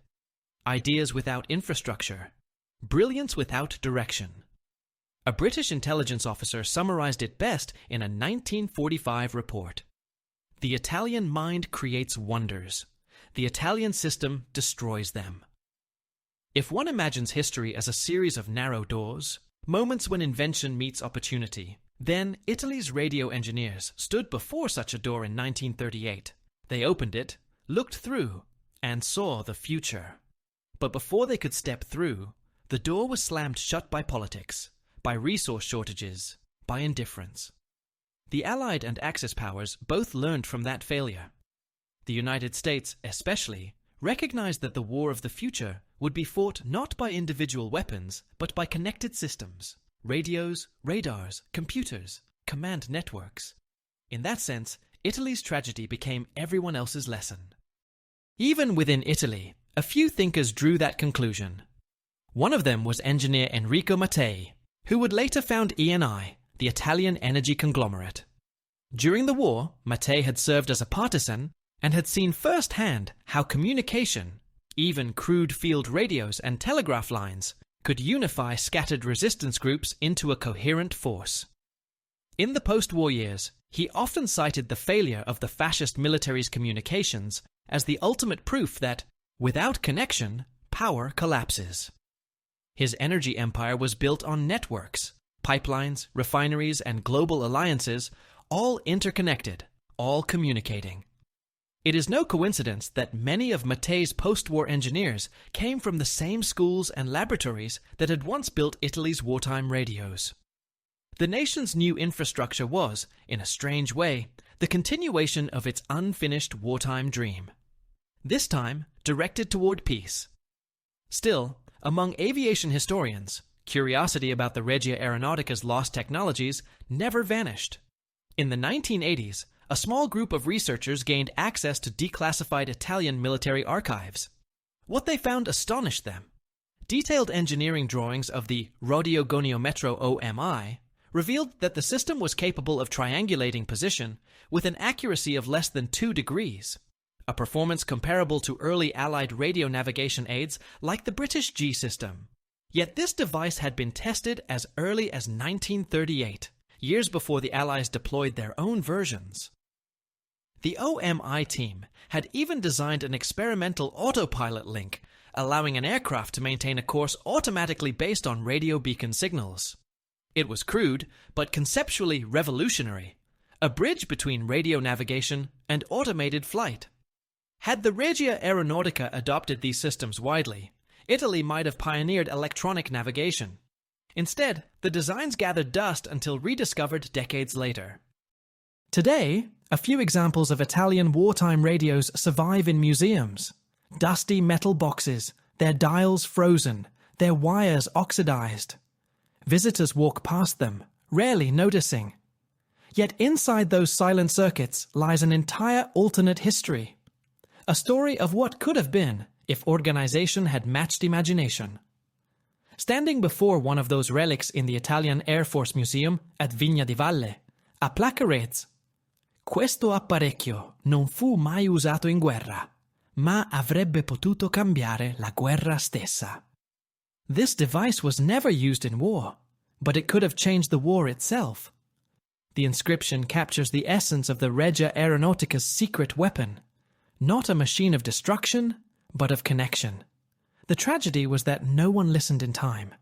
Ideas without infrastructure. Brilliance without direction. A British intelligence officer summarized it best in a 1945 report. "The Italian mind creates wonders. The Italian system destroys them." If one imagines history as a series of narrow doors, moments when invention meets opportunity, then Italy's radio engineers stood before such a door in 1938. They opened it, looked through, and saw the future. But before they could step through, the door was slammed shut by politics, by resource shortages, by indifference. The Allied and Axis powers both learned from that failure. The United States, especially, recognized that the war of the future would be fought not by individual weapons, but by connected systems. radios, radars, computers, command networks. In that sense, Italy's tragedy became everyone else's lesson. Even within Italy, a few thinkers drew that conclusion. One of them was engineer Enrico Mattei, who would later found Eni, the Italian energy conglomerate. During the war, Mattei had served as a partisan and had seen firsthand how communication, even crude field radios and telegraph lines, could unify scattered resistance groups into a coherent force. In the post-war years, he often cited the failure of the fascist military's communications as the ultimate proof that, without connection, power collapses. His energy empire was built on networks, pipelines, refineries, and global alliances, all interconnected, all communicating. It is no coincidence that many of Mattei's post-war engineers came from the same schools and laboratories that had once built Italy's wartime radios. The nation's new infrastructure was, in a strange way, the continuation of its unfinished wartime dream. This time, directed toward peace. Still, among aviation historians, curiosity about the Regia Aeronautica's lost technologies never vanished. In the 1980s, a small group of researchers gained access to declassified Italian military archives. What they found astonished them. Detailed engineering drawings of the radiogoniometro OMI revealed that the system was capable of triangulating position with an accuracy of less than 2 degrees, a performance comparable to early Allied radio navigation aids like the British G system. Yet this device had been tested as early as 1938, years before the Allies deployed their own versions. The OMI team had even designed an experimental autopilot link, allowing an aircraft to maintain a course automatically based on radio beacon signals. It was crude, but conceptually revolutionary, a bridge between radio navigation and automated flight. Had the Regia Aeronautica adopted these systems widely, Italy might have pioneered electronic navigation. Instead, the designs gathered dust until rediscovered decades later. Today, a few examples of Italian wartime radios survive in museums. Dusty metal boxes, their dials frozen, their wires oxidized. Visitors walk past them, rarely noticing. Yet inside those silent circuits lies an entire alternate history. A story of what could have been if organization had matched imagination. Standing before one of those relics in the Italian Air Force Museum at Vigna di Valle, a placa reads, "Questo apparecchio non fu mai usato in guerra, ma avrebbe potuto cambiare la guerra stessa." This device was never used in war, but it could have changed the war itself. The inscription captures the essence of the Regia Aeronautica's secret weapon, not a machine of destruction, but of connection. The tragedy was that no one listened in time.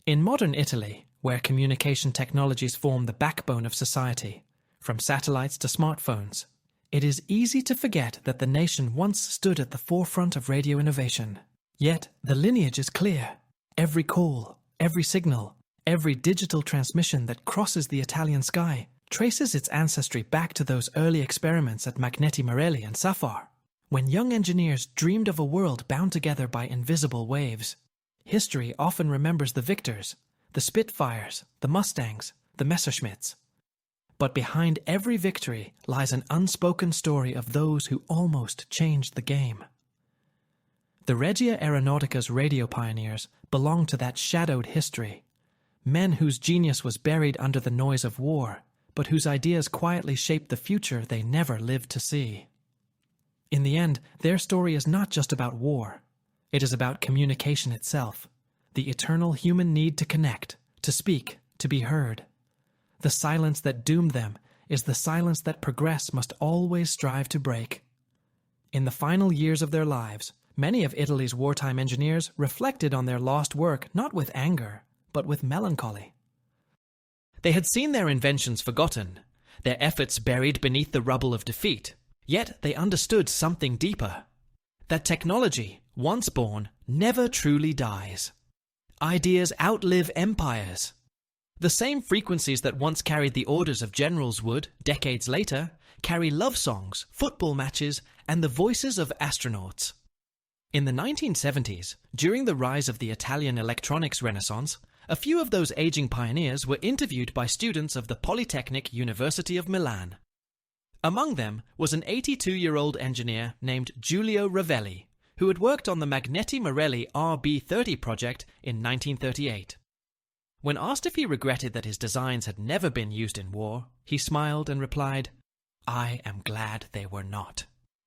In modern Italy, where communication technologies form the backbone of society, from satellites to smartphones, it is easy to forget that the nation once stood at the forefront of radio innovation. Yet, the lineage is clear. Every call, every signal, every digital transmission that crosses the Italian sky traces its ancestry back to those early experiments at Magneti Marelli and SAFAR, when young engineers dreamed of a world bound together by invisible waves. History often remembers the victors, the Spitfires, the Mustangs, the Messerschmitts. But behind every victory lies an unspoken story of those who almost changed the game. The Regia Aeronautica's radio pioneers belong to that shadowed history, men whose genius was buried under the noise of war, but whose ideas quietly shaped the future they never lived to see. In the end, their story is not just about war. It is about communication itself, the eternal human need to connect, to speak, to be heard. The silence that doomed them is the silence that progress must always strive to break. In the final years of their lives, many of Italy's wartime engineers reflected on their lost work not with anger, but with melancholy. They had seen their inventions forgotten, their efforts buried beneath the rubble of defeat, yet they understood something deeper. That technology, once born, never truly dies. Ideas outlive empires. The same frequencies that once carried the orders of generals would, decades later, carry love songs, football matches, and the voices of astronauts. In the 1970s, during the rise of the Italian electronics renaissance, A few of those aging pioneers were interviewed by students of the Polytechnic University of Milan. Among them was an 82-year-old engineer named Giulio Ravelli, who had worked on the Magneti Marelli RB30 project in 1938. When asked if he regretted that his designs had never been used in war, he smiled and replied, "I am glad they were not.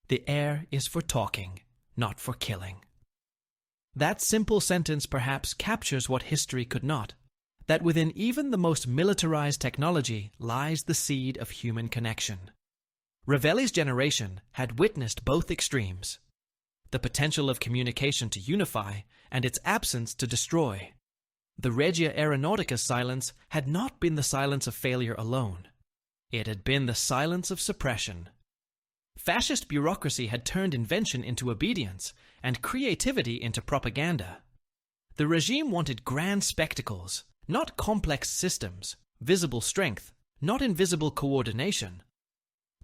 The air is for talking, not for killing." That simple sentence perhaps captures what history could not, that within even the most militarized technology lies the seed of human connection. Ravelli's generation had witnessed both extremes, the potential of communication to unify and its absence to destroy. The Regia Aeronautica's silence had not been the silence of failure alone. It had been the silence of suppression. Fascist bureaucracy had turned invention into obedience and creativity into propaganda. The regime wanted grand spectacles, not complex systems, visible strength, not invisible coordination.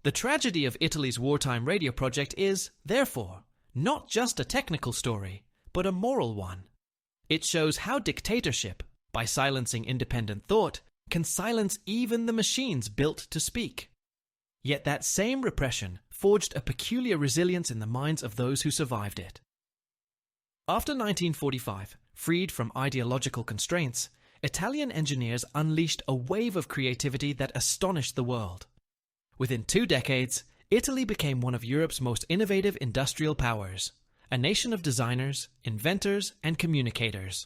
The tragedy of Italy's wartime radio project is, therefore, not just a technical story, but a moral one. It shows how dictatorship, by silencing independent thought, can silence even the machines built to speak. Yet that same repression forged a peculiar resilience in the minds of those who survived it. After 1945, freed from ideological constraints, Italian engineers unleashed a wave of creativity that astonished the world. Within 2 decades, Italy became one of Europe's most innovative industrial powers, a nation of designers, inventors, and communicators.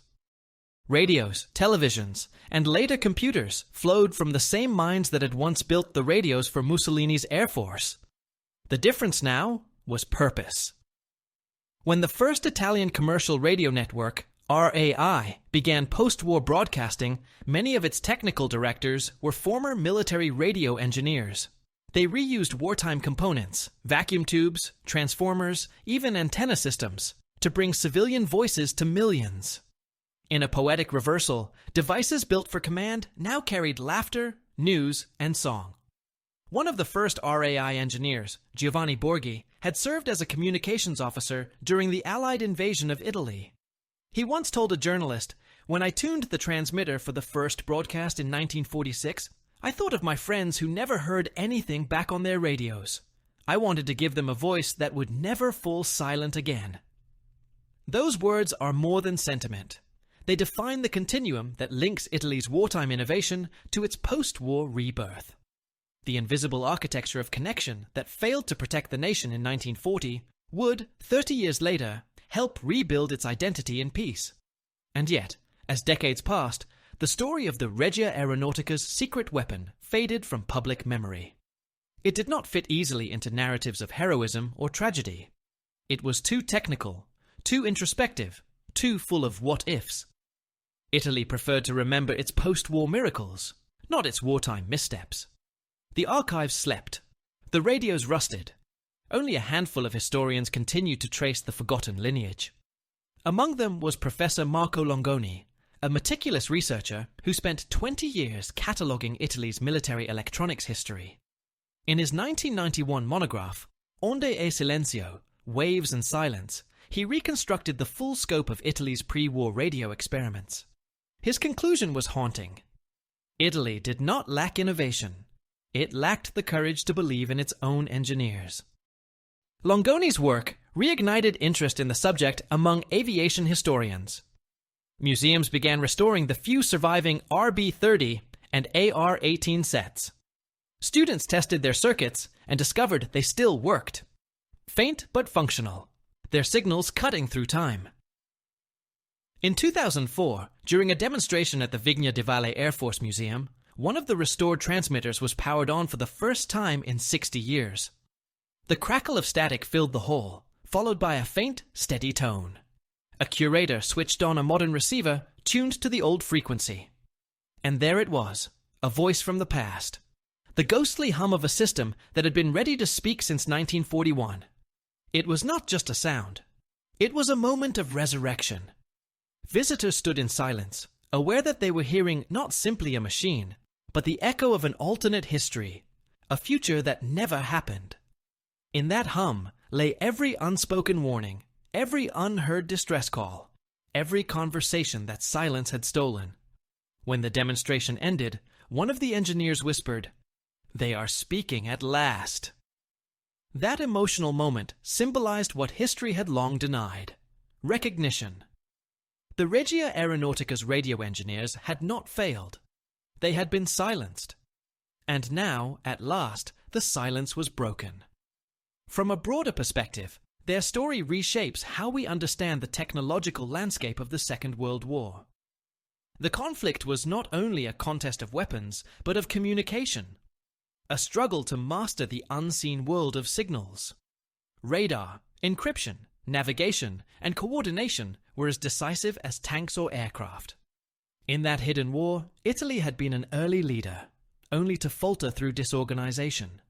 Radios, televisions, and later computers flowed from the same minds that had once built the radios for Mussolini's Air Force. The difference now was purpose. When the first Italian commercial radio network, RAI, began post-war broadcasting, many of its technical directors were former military radio engineers. They reused wartime components, vacuum tubes, transformers, even antenna systems, to bring civilian voices to millions. In a poetic reversal, devices built for command now carried laughter, news, and song. One of the first RAI engineers, Giovanni Borghi, had served as a communications officer during the Allied invasion of Italy. He once told a journalist, "When I tuned the transmitter for the first broadcast in 1946, I thought of my friends who never heard anything back on their radios. I wanted to give them a voice that would never fall silent again." Those words are more than sentiment. They define the continuum that links Italy's wartime innovation to its post-war rebirth. The invisible architecture of connection that failed to protect the nation in 1940 would, 30 years later, help rebuild its identity in peace. And yet, as decades passed, the story of the Regia Aeronautica's secret weapon faded from public memory. It did not fit easily into narratives of heroism or tragedy. It was too technical, too introspective, too full of what-ifs. Italy preferred to remember its post-war miracles, not its wartime missteps. The archives slept. The radios rusted. Only a handful of historians continued to trace the forgotten lineage. Among them was Professor Marco Longoni, a meticulous researcher who spent 20 years cataloguing Italy's military electronics history. In his 1991 monograph, Onde e Silenzio, Waves and Silence, he reconstructed the full scope of Italy's pre-war radio experiments. His conclusion was haunting. Italy did not lack innovation. It lacked the courage to believe in its own engineers. Longoni's work reignited interest in the subject among aviation historians. Museums began restoring the few surviving RB30 and AR-18 sets. Students tested their circuits and discovered they still worked. Faint but functional, their signals cutting through time. In 2004, during a demonstration at the Vigna di Valle Air Force Museum, one of the restored transmitters was powered on for the first time in 60 years. The crackle of static filled the hall, followed by a faint, steady tone. A curator switched on a modern receiver tuned to the old frequency. And there it was, a voice from the past. The ghostly hum of a system that had been ready to speak since 1941. It was not just a sound. It was a moment of resurrection. Visitors stood in silence, aware that they were hearing not simply a machine, but the echo of an alternate history, a future that never happened. In that hum lay every unspoken warning, every unheard distress call, every conversation that silence had stolen. When the demonstration ended, one of the engineers whispered, "They are speaking at last." That emotional moment symbolized what history had long denied: recognition. The Regia Aeronautica's radio engineers had not failed. They had been silenced. And now, at last, the silence was broken. From a broader perspective, their story reshapes how we understand the technological landscape of the Second World War. The conflict was not only a contest of weapons, but of communication, a struggle to master the unseen world of signals. Radar, encryption, navigation, and coordination were as decisive as tanks or aircraft. In that hidden war, Italy had been an early leader, only to falter through disorganization.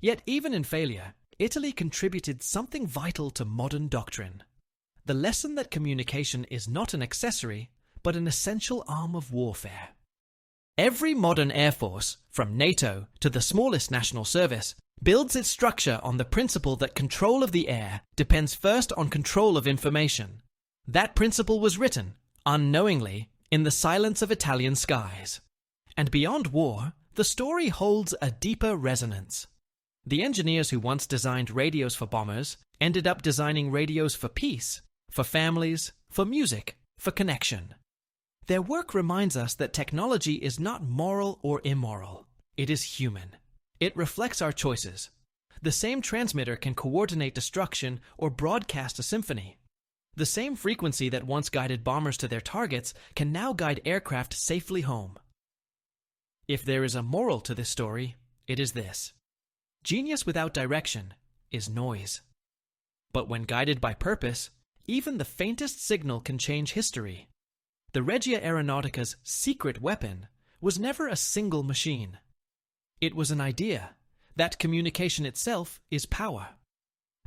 Yet even in failure, Italy contributed something vital to modern doctrine: the lesson that communication is not an accessory, but an essential arm of warfare. Every modern air force, from NATO to the smallest national service, builds its structure on the principle that control of the air depends first on control of information. That principle was written, unknowingly, in the silence of Italian skies. And beyond war, the story holds a deeper resonance. The engineers who once designed radios for bombers ended up designing radios for peace, for families, for music, for connection. Their work reminds us that technology is not moral or immoral. It is human. It reflects our choices. The same transmitter can coordinate destruction or broadcast a symphony. The same frequency that once guided bombers to their targets can now guide aircraft safely home. If there is a moral to this story, it is this: genius without direction is noise. But when guided by purpose, even the faintest signal can change history. The Regia Aeronautica's secret weapon was never a single machine. It was an idea that communication itself is power.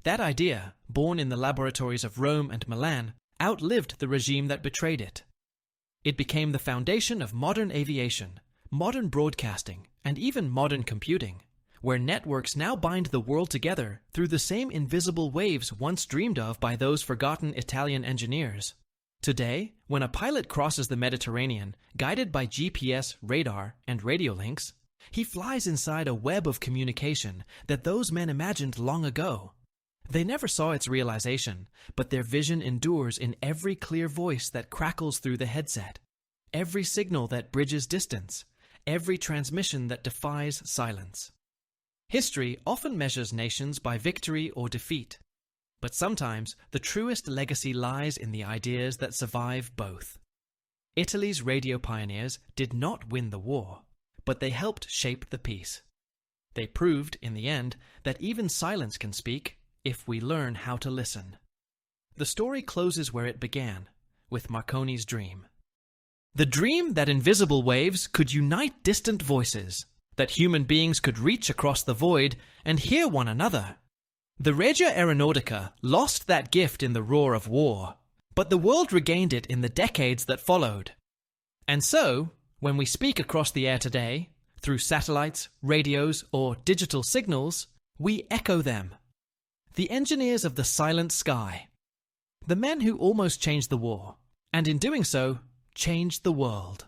That idea, born in the laboratories of Rome and Milan, outlived the regime that betrayed it. It became the foundation of modern aviation, modern broadcasting, and even modern computing, where networks now bind the world together through the same invisible waves once dreamed of by those forgotten Italian engineers. Today, when a pilot crosses the Mediterranean, guided by GPS, radar, and radio links, he flies inside a web of communication that those men imagined long ago. They never saw its realization, but their vision endures in every clear voice that crackles through the headset, every signal that bridges distance, every transmission that defies silence. History often measures nations by victory or defeat, but sometimes the truest legacy lies in the ideas that survive both. Italy's radio pioneers did not win the war, but they helped shape the peace. They proved, in the end, that even silence can speak if we learn how to listen. The story closes where it began, with Marconi's dream. The dream that invisible waves could unite distant voices, that human beings could reach across the void and hear one another. The Regia Aeronautica lost that gift in the roar of war, but the world regained it in the decades that followed. And so, when we speak across the air today, through satellites, radios, or digital signals, we echo them. The engineers of the silent sky. The men who almost changed the war, and in doing so, changed the world.